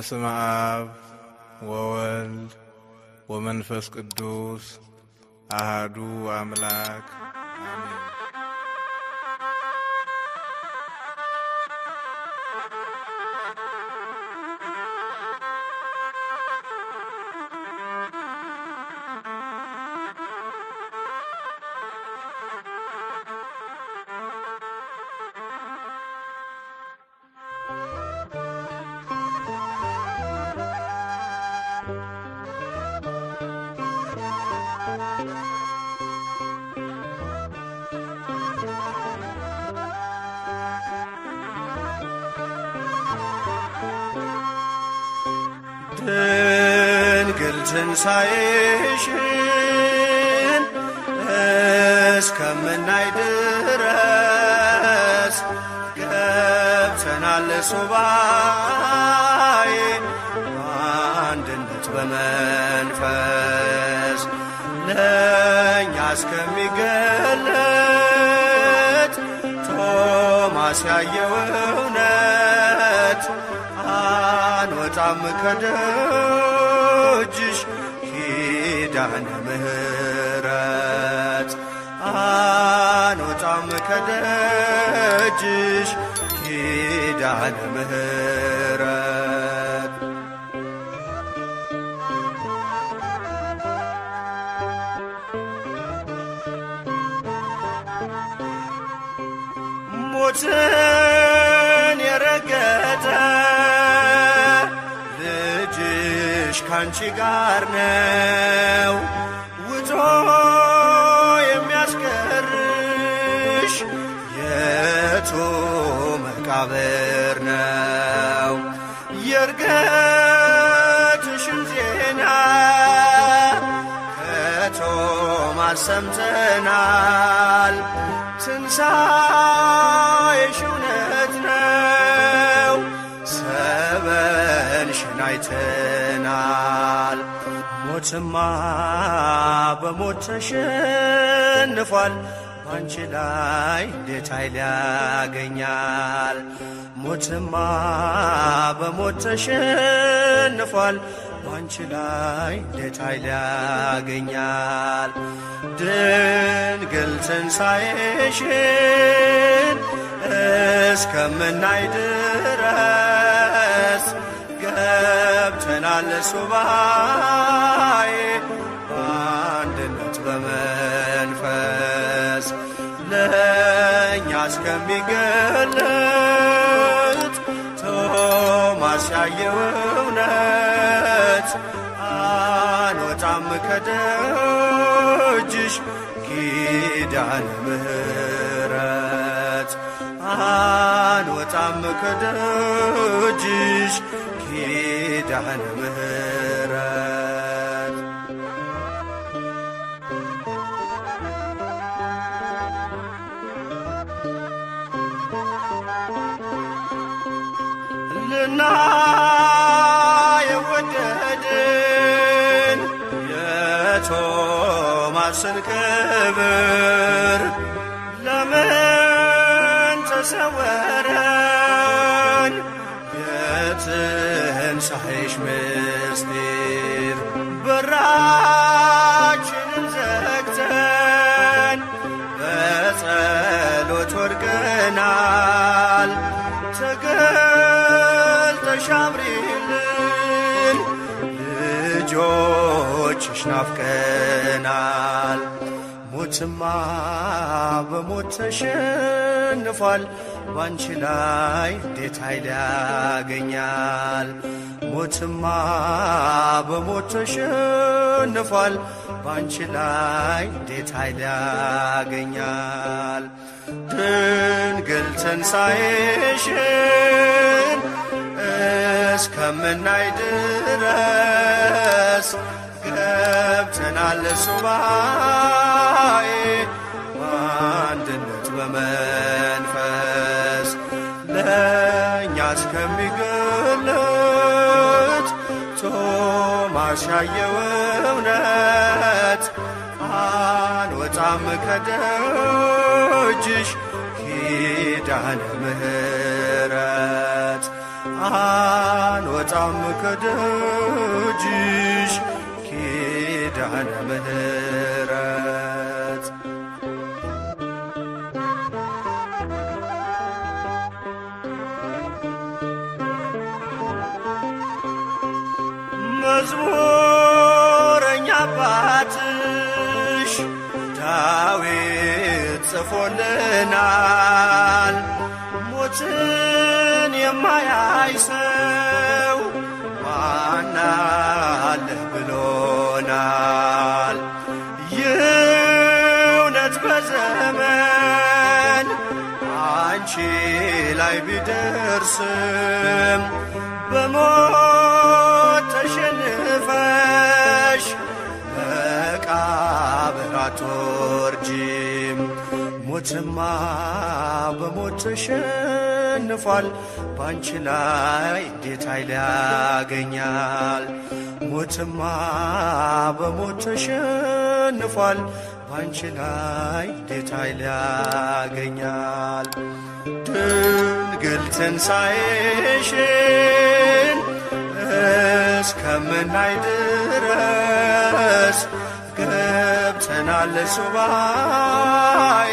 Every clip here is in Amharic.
በስመ አብ ወወልድ ወመንፈስ ቅዱስ አሐዱ አምላክ አሜን። ድንግል ትንሣኤሽን እስከምናይ ድረስ ገብተናል ሱባኤ በአንድነት በመንፈስ ለእኛ እስከሚገለጥ ቶማስ ያየው እውነት አንወጣም ከደጅሽ ኪዳነ ምሕረት አንወጣም ከደጅሽ ኪዳነ ምሕረት ሞትን የረገጠ ካንቺ ጋር ነው ውጦ የሚያስቀርሽ የቱ መቃብር ነው። የእርገትሽን ዜና ከቶማስ ሰምተናል። ትንሣኤሽ እውነት ነው ሰበንሽን አይተናል። ሞትማ በሞት ተሸንፏል ባንቺ ላይ እንዴት ኃይል ያገኛል? ሞትማ በሞት ተሸንፏል ባንቺ ላይ እንዴት ኃይል ያገኛል? ድንግል ትንሣኤሽን እስከምናይ ድረስ ገብተናል ሱባኤ በአንድነት በመንፈስ ለእኛ እስከሚገለጥ ቶማስ ያየው እውነት አንወጣም ከደጅሽ ኪዳነ ምሕረት አንወጣም ከደጅሽ ኪዳነ ምሕረት ልናየው ወደድን የቶማስን ክብር ለምን ተሰወረን የትንሣኤሽ ምስጢር? በራችንን ዘግተን በጸሎት ወድቀናል። ተገልጠሽ አብሪልን ልጆችሽ ናፍቀናል። ሞትማ በሞት ተሸንፏል ባንቺ ላይ እንዴት ኃይል ያገኛል? ሞትማ በሞት ተሸንፏል ባንቺ ላይ እንዴት ኃይል ያገኛል? ድንግል ትንሣኤሽን እስከምናይ ድረስ ገብተናል ሱባኤ በአንድነት በመንፈስ ለእኛ እስከሚገለጥ ቶማስ ያየው እውነት አንወጣም ከደጅሽ ኪዳነ ምሕረት አንወጣም ከደጅሽ ኪዳነ ምሕረት። መዝሙረኛ አባትሽ ዳዊት ጽፎልናል፣ ሞትን የማያይ ሰው ማን አለ ብሎናል። ይህ እውነት በዘመን አንቺ ላይ ቢደርስም በሞት ተሸንፈሽ መቃብር አትወርጂም። ሞትማ በሞት ተሸንፏል፣ ባንቺ ላይ እንዴት ኃይል ያገኛል? ሞትማ በሞት ተሸንፏል፣ ባንቺ ላይ እንዴት ኃይል ያገኛል? ድንግል ትንሣኤሽን እስከምናይ ድረስ ገብተናል ሱባኤ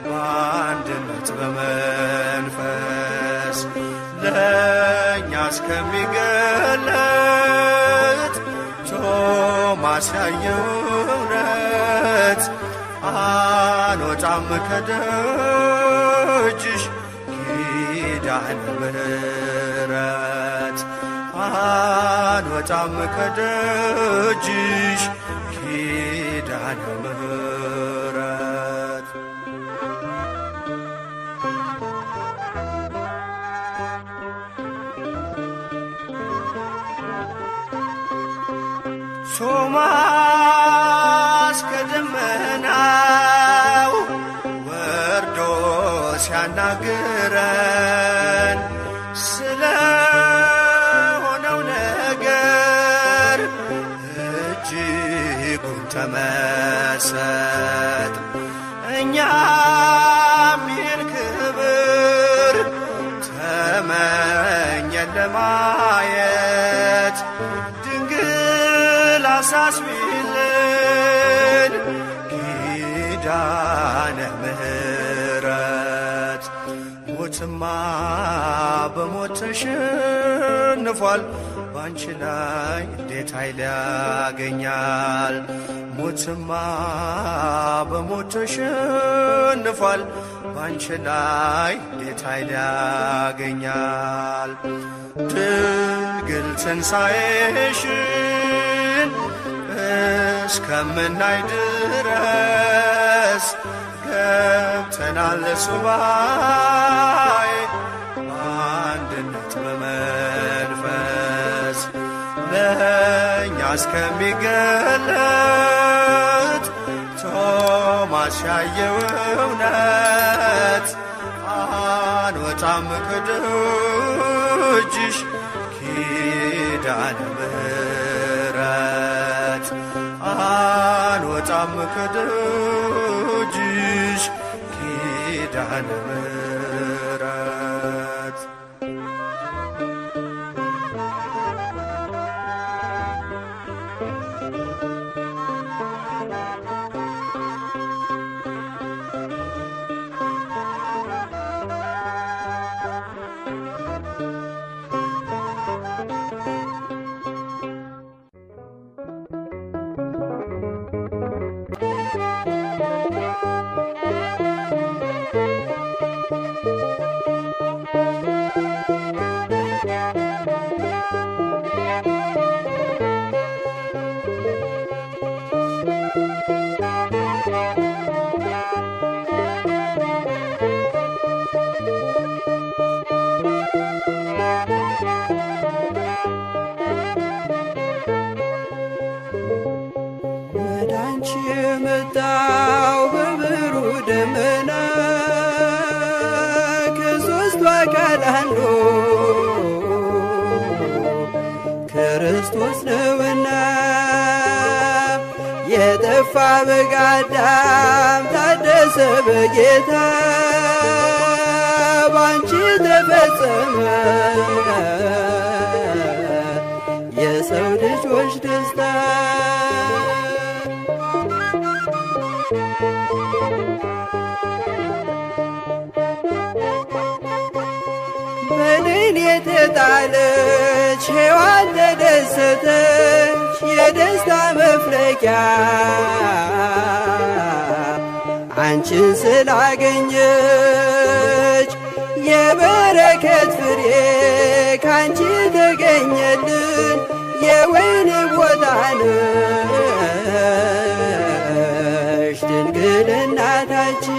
በአንድነት በመንፈስ ለእኛ እስከሚገለጥ ቶማስ ያየው እውነት አንወጣም ከደጅሽ ኪዳነ ምሕረት። አንወጣም ከደጅሽ ኪዳነ ምሕረት። ቶማስ ከደመናው ወርዶ ሲያናግረን ስለ ሆነው ነገር እጅጉን ተመሰጥ። እኛም ይህን ክብር ተመኘን ለማየት ድንግል አሳስቢልን ኪዳነ ምሕረት። ሞትማ በሞት ተሸንፏል፣ ባንቺ ላይ እንዴት ኃይል ያገኛል? ሞትማ በሞት ተሸንፏል፣ ባንቺ ላይ እንዴት ኃይል ያገኛል? ድንግል ትንሣኤሽን እስከምናይ ድረስ ገብተናል ሱባኤ በአንድነት በመንፈስ ለእኛ እስከሚገለጥ ቶማስ ያየው እውነት አንወጣም ከደጅሽ ኪዳነ ምሕረት። አንወጣም ከደጅሽ ኪዳነ ምሕረት። የመጣው በብሩህ ደመና ከሦስቱ አካል አንዱ ክርስቶስ ነውና የጠፋ በግ አዳም ታደሰ በጌታ ባንቺ ተፈጸመ የሰው ልጆች ደስታ። በድን የተጣለች ሔዋን ተደሰተች የደስታ መፍለቂያ አንቺን ስላገኘች የበረከት ፍሬ ካንቺ ተገኘልን የወይን ቦታ ነሽ ድንግል እናታችን።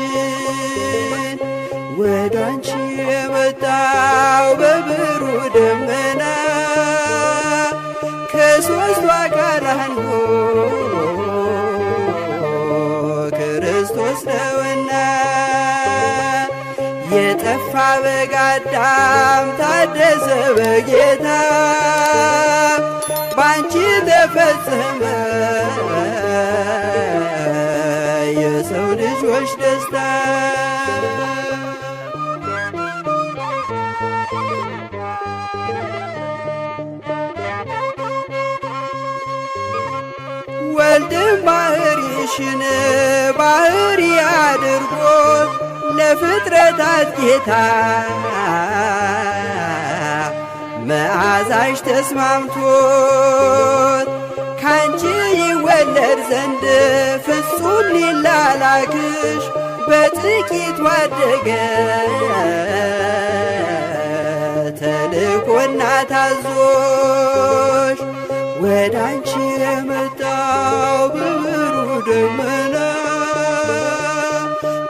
ወደ አንቺ የመጣው በብሩህ ደመና ከሦስቱ አካል አንዱ ክርስቶስ ነውና የጠፋ በግ አዳም ታደሰ በጌታ ባንቺ ተፈጸመ የሰው ልጆች ደስታ። ወልድም ባሕርይሽን ባሕሪ አድርጎ ለፍጥረታት ጌታ መዓዛሽ ተስማምቶት ካንቺ ይወለድ ዘንድ ፍጹም ሊላላክሽ በጥቂት ዋደገ ተልኮና ታዞሽ ወደ አንቺ የመጣው በብሩህ ደመና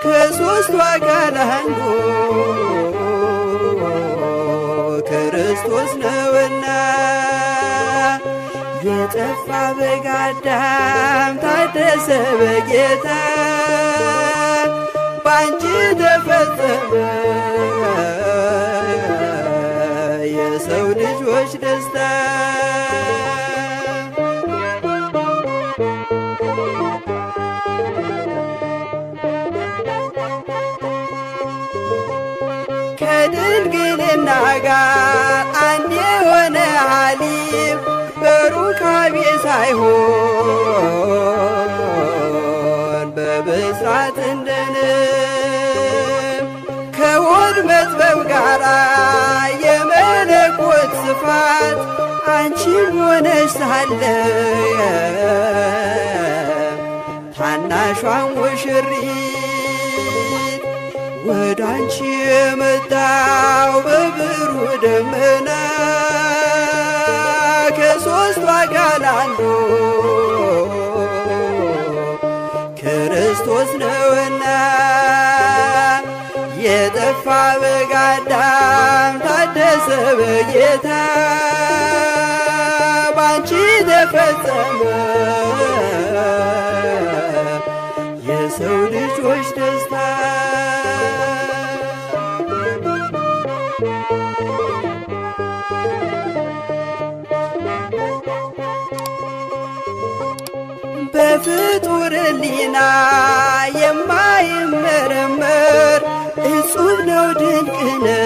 ከሦስቱ አካል አንዱ ክርስቶስ ነውና የጠፋ በግ አዳም ታደሰ በጌታ ባንቺ ተፈጸመ የሰው ልጆች ደስታ። ከድንግልና ጋር አንድ የሆነ ሐሊብ በሩካቤ ሳይሆን በብስራት እንደ ንብ ከሆድ መጥበብ ጋር የመለኮት ስፋት አንቺም ሆነሽ ሳለ ታናሿን ሙሽሪት ወደ አንቺ የመጣው በብሩህ ደመና ከሦስቱ አካል አንዱ ክርስቶስ ነውና የጠፋ በግ አዳም ታደሰ በጌታ ባንቺ ተፈጸመ የሰው ልጆች ደስታ። በፍጡር ሕሊና የማይመረመር እጹብ ነው ድንቅ ነው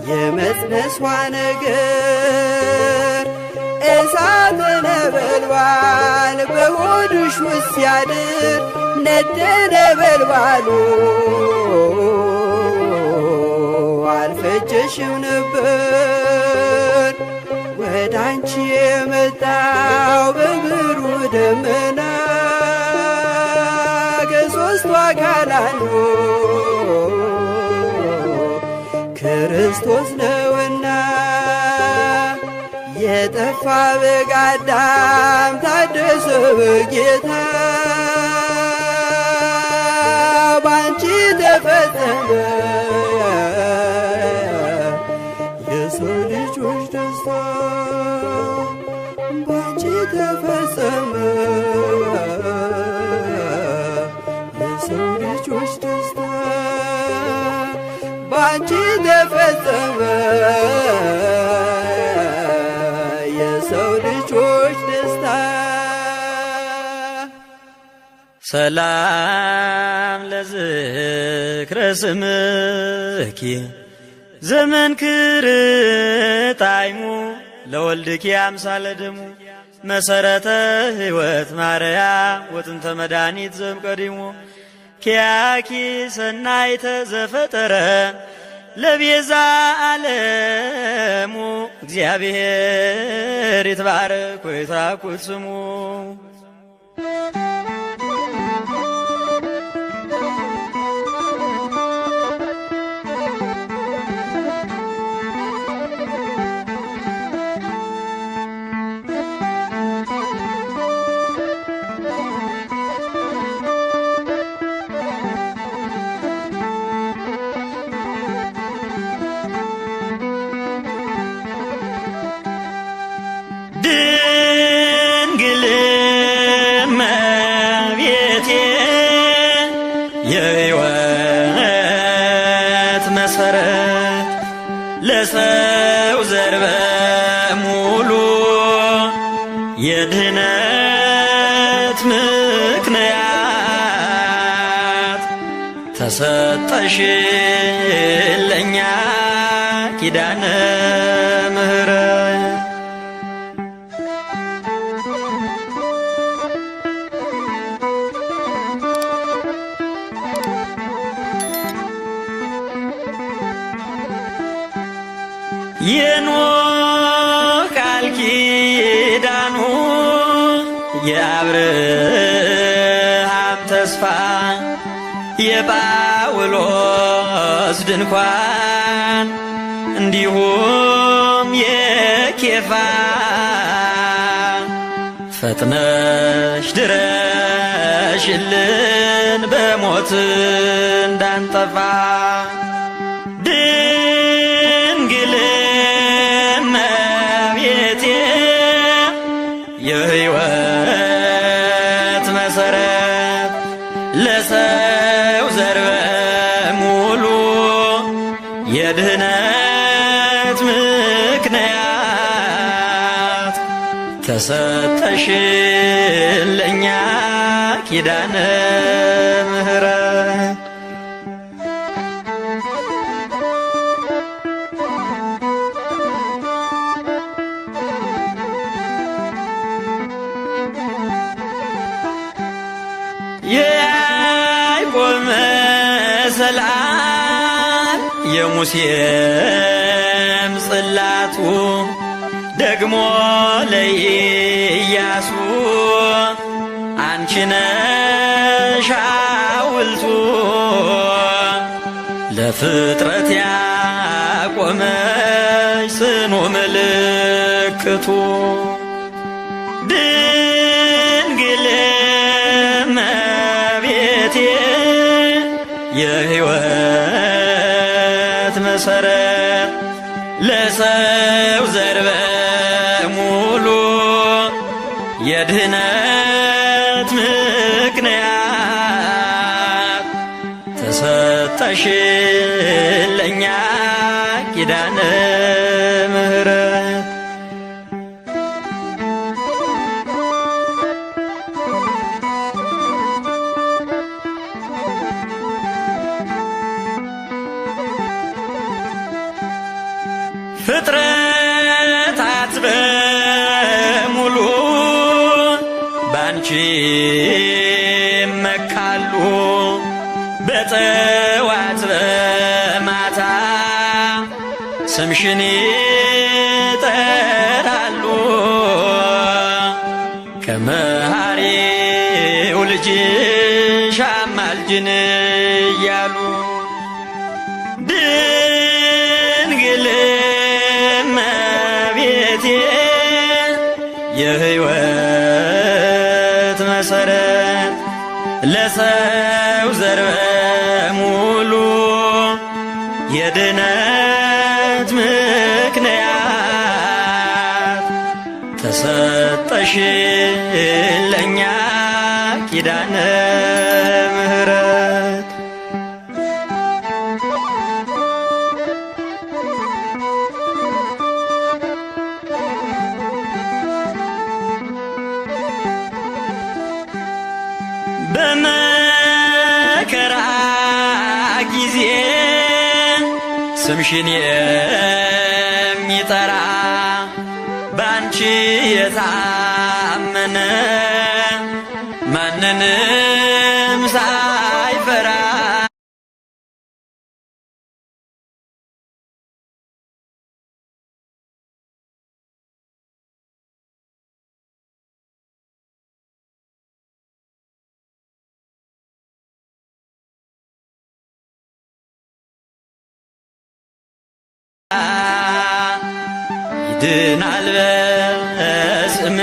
የመጽነሷ ነገር። እሳተ ነበልባል በሆድሽ ውስጥ ሲያድር ነደ ነበልባሉ አልፈጀሽም ነበር። ወደ አንቺ የመጣው በብሩህ ደመና ከሦስቱ አካል አንዱ ክርስቶስ ነውና የጠፋ በግ አዳም ታደሰ በጌታ ባንቺ ተፈጸመ የሰው ልጆች ደስታ። ባንቺ ተፈጸመ የሰው ልጆች ደስታ። ባንቺ ተፈጸመ የሰው ልጆች ደስታ። ሰላም ለዝክረ ስምኪ ዘመንክር ጣዕሙ ለወልድኪ አምሳለ ደሙ መሰረተ ሕይወት ማርያም ወጥንተ መድኃኒት ዘእምቀዲሙ ኪያኪ ሰናይተ ዘፈጠረ ለቤዛ ዓለሙ እግዚአብሔር ይትባረክ ወይትራኩት ስሙ። ድንግል እመቤቴ የሕይወት መሰረት ለሰው ዘር በሙሉ የድኅነት ምክንያት ተሰጠሽ ለኛ ኪዳነ ምሕረት የኖህ ቃል ኪዳኑ የአብርሃም ተስፋ የጳውሎስ ድንኳን እንዲሁም የኬፋ ፈጥነሽ ድረሽልን በሞት እንዳንጠፋ ድንግል እመቤቴ የሕይወት መሰረት ለሰው ዘር በሙሉ የድኅነት ምክንያት ተሰጠሽን ለኛ ኪዳነ ምሕረት የያዕቆብ መሰላል የሙሴም ጽላቱ ደግሞ ለኢያሱ አንቺ ነሽ ሐውልቱ ለፍጥረት ያቆመሽ ጽኑ ምልክቱ ድንግል እመቤቴ የሕይወት መሰረት ለሰው ዘር በሙሉ የድኅነት ምክንያት ተሰጠሽን ለኛ ኪዳነ ምሕረት ፍጥረታት በሙሉ ባንቺ ይመካሉ በጠዋት በማታ ስምሽን ይጠራሉ ከመሐሪው ልጅሽ አማልጅን እያሉ ድንግል እመቤቴ የሕይወት መሰረት ለሰው ዘር በሙሉ የድኅነት ምክንያት ተሰጠሽን ለኛ ኪዳነ ምሕረት በመከራ ስምሽን የሚጠራ ባንቺ የታመነ ማንንም ሳይፈራ ይድናል በስምሽ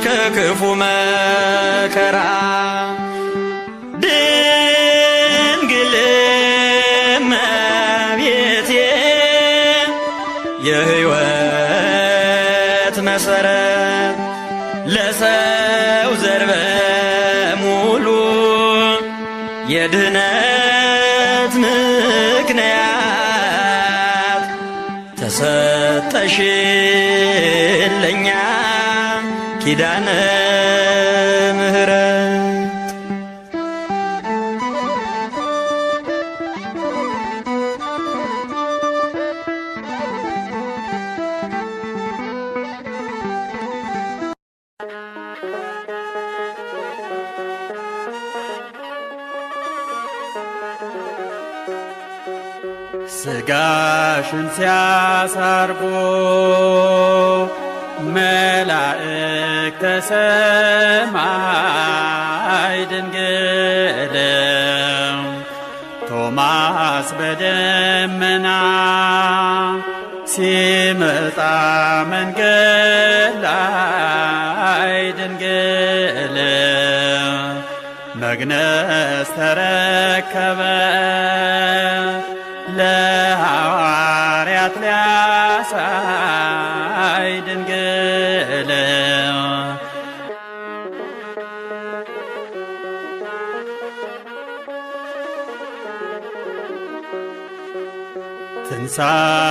ከክፉ መከራ ድንግል እመቤቴ የሕይወት መሰረት ለሰው ዘር በሙሉ የድህነት ምክንያት ተሰጠሽለኛ ኪዳነ ምሕረት ሥጋሽን ሲያሳርጎ መላእክተ ሰማይ ድንግል ቶማስ በደመና ሲመጣ መንገድ ላይ ድንግል መግነዝ ተረከበ ለሐዋርያት ሊያሳይ ድንግል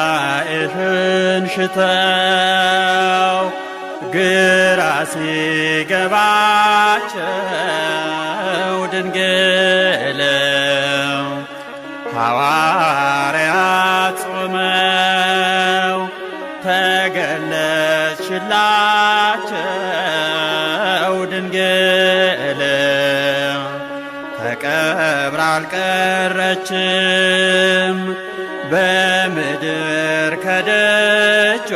ትንሣኤሽን ሽተው ግራ ሲገባቸው ድንግል ሐዋርያት ጾመው ተገለጽሽላቸው ድንግል ተቀብራ አልቀረችም በምድር ከደጇ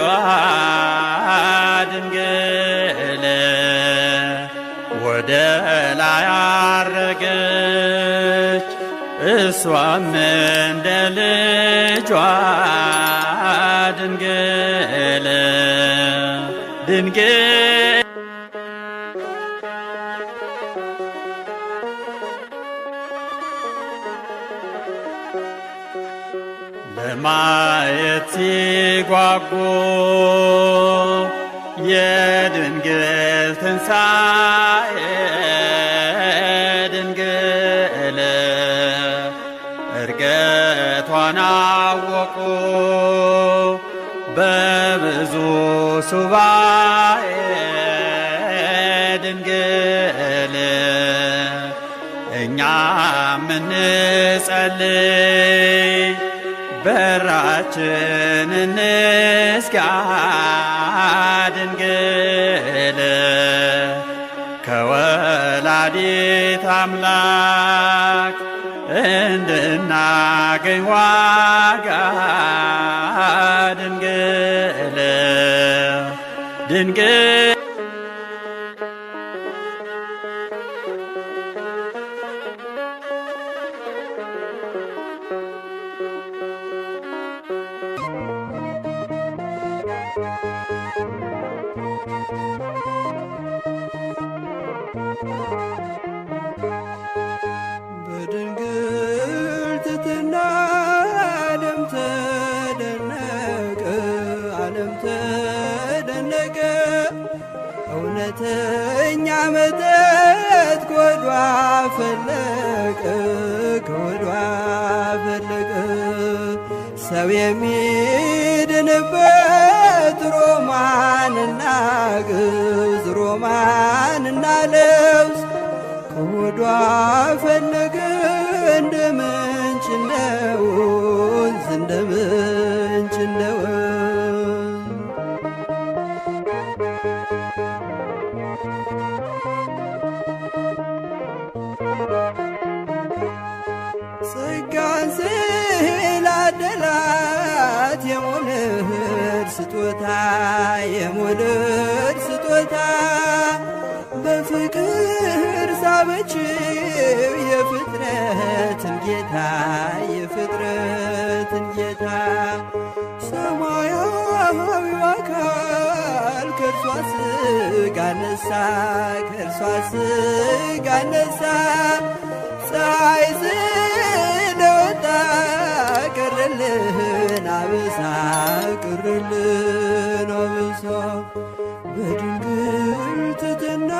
ድንግል ወደ ላይ አረገች እሷም እንደ ልጇ ድንግል ድንግል ለማየት ሲጓጉ የድንግል ትንሣኤ ድንግል እርገቷን አወቁ በብዙ ሱባኤ ድንግል እኛም እንጸልይ በራችን እንዝጋ ድንግል ከወላዲት አምላክ እንድናገኝ ዋጋ ድንግል ድንግል በድንግል ትሕትና ዓለም ተደነቀ እውነተኛ መጠጥ ከሆዷ ፈለቀ ሰው የሚድንበት ሮማንና ግብዝ ሮማንና ልብስ ከሆዷ ፈለገ እንደ ምንጭ እንደ ወንዝ እንደ እንደ ምንጭ እንደ ወንዝ ጸጋን ስላደላት የሞልድ ስጦታ የሞልድ ስጦታ በፍቅር ሳበችው የፍጥረትን ጌታ የፍጥረትን ጌታ ሰማያዊው አካል ከእርሷ ሥጋ ነሣ ከእርሷ ሥጋ ነሣ ፀሐይ ስለወጣ ቀረልን አበሳ ቀረልን አበሳ በድንግል ትሕትና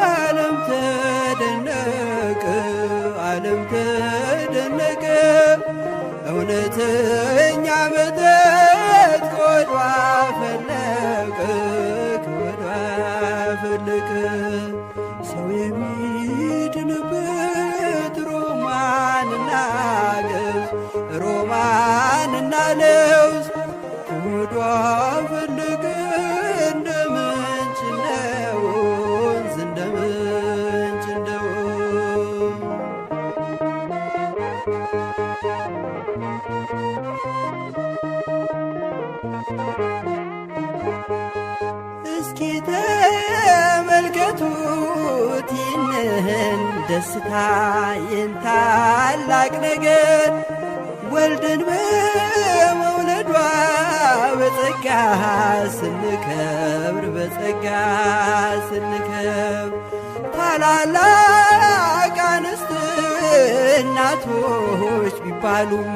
ዓለም ተደነቀ ዓለም ተደነቀ እውነተኛ መጠጥ ከሆዷ ፈለቀ ከሆዷ ፈለቀ ሰው የሚድንበት ሮማንና ገብስ ሮማንና ለውዝ ከሆዷ ፈለቀ እንደ ምንጭ እንደ ወንዝ እንደ ምንጭ እንደ ወንዝ እስኪ ተመልከቱት ይህንን ደስታ ይህን ታላቅ ነገር ወልድን በመውለዷ በጸጋ ስንከብር በጸጋ ስንከብር ታላላቅ አንስት እናቶች ቢባሉም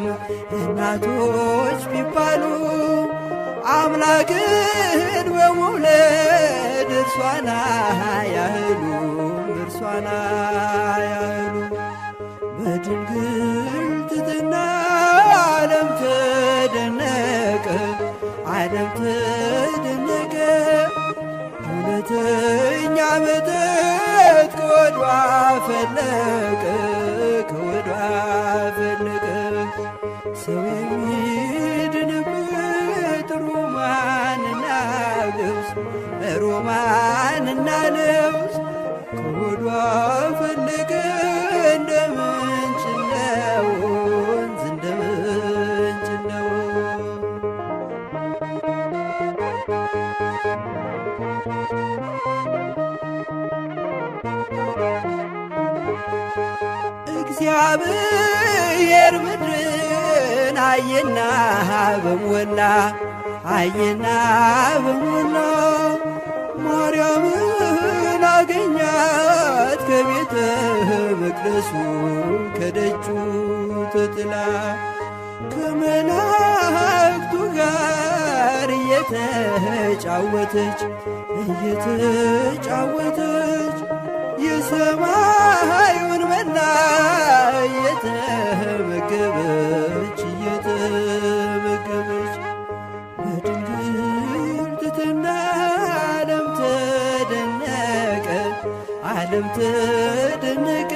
እናቶች ቢባሉም አምላክን በመውለድ እርሷና ያህሉ እርሷና ያህሉ በድንግል ትሕትና ዓለም ተደነቀ ዓለም ተደነቀ እውነተኛ መጠጥ ከሆዷ ፈለቀ ከሆዷ ፈለቀ ሰው የሚድንበት ሮማንና ልብስ ሮማንና ልብስ ከሆዷ ፈለቀ እንደ ምንጭ እንደ ወንዝ እንደ ምንጭ እንደ ወንዝ እግዚአብሔር ምድርን አየና በሞላ አየና በሞላ ማርያምን አገኛት ከቤተ መቅደሱ ከደጁ ተጥላ ከመላእክቱ ጋር እየተጫወተች እየተጫወተች የሰማዩን መና እየተመገበች እየተመገበች በድንግል ትሕትና ዓለም ተደነቀ ዓለም ተደነቀ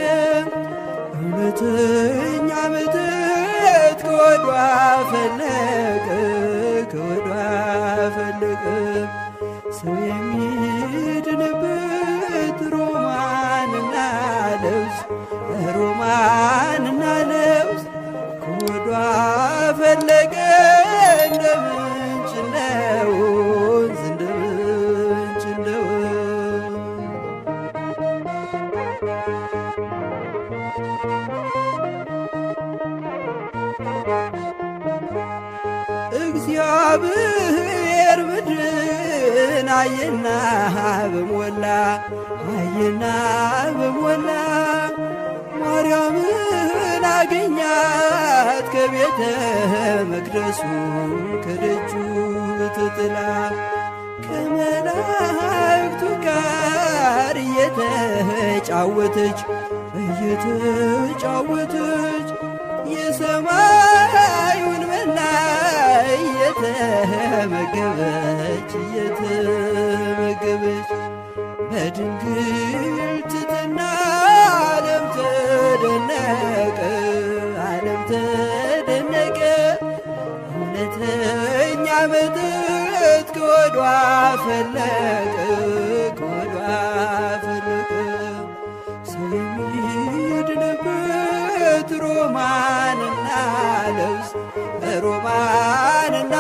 እውነተኛ መጠጥ ከሆዷ ፈለቀ ከሆዷ ፈለቀ ሰው የሚድንበት ሮማንና ልብስ ሮማንና ልብስ ከሆዷ ፈለቀ እንደ ምንጭ እንደ ወንዝ እንደ ምንጭ እንደ ወንዝ እግዚአብሔር ምድርን አየና በሞላ አየና በሞላ ማርያምን አገኛት ከቤተ መቅደሱ ከደጁ ተጥላ ከመላእክቱ ጋር እየተጫወተች እየተጫወተች የሰማዩን መና እየተመገበች እየተመገበች በድንግል ትሕትና ዓለም ተደነቀ ዓለም ተደነቀ መጠጥ ከወዷ ፈለቀ ከወዷ ፈለቀ። ሰው የሚድንበት ሮማንና ልብስ ሮማንና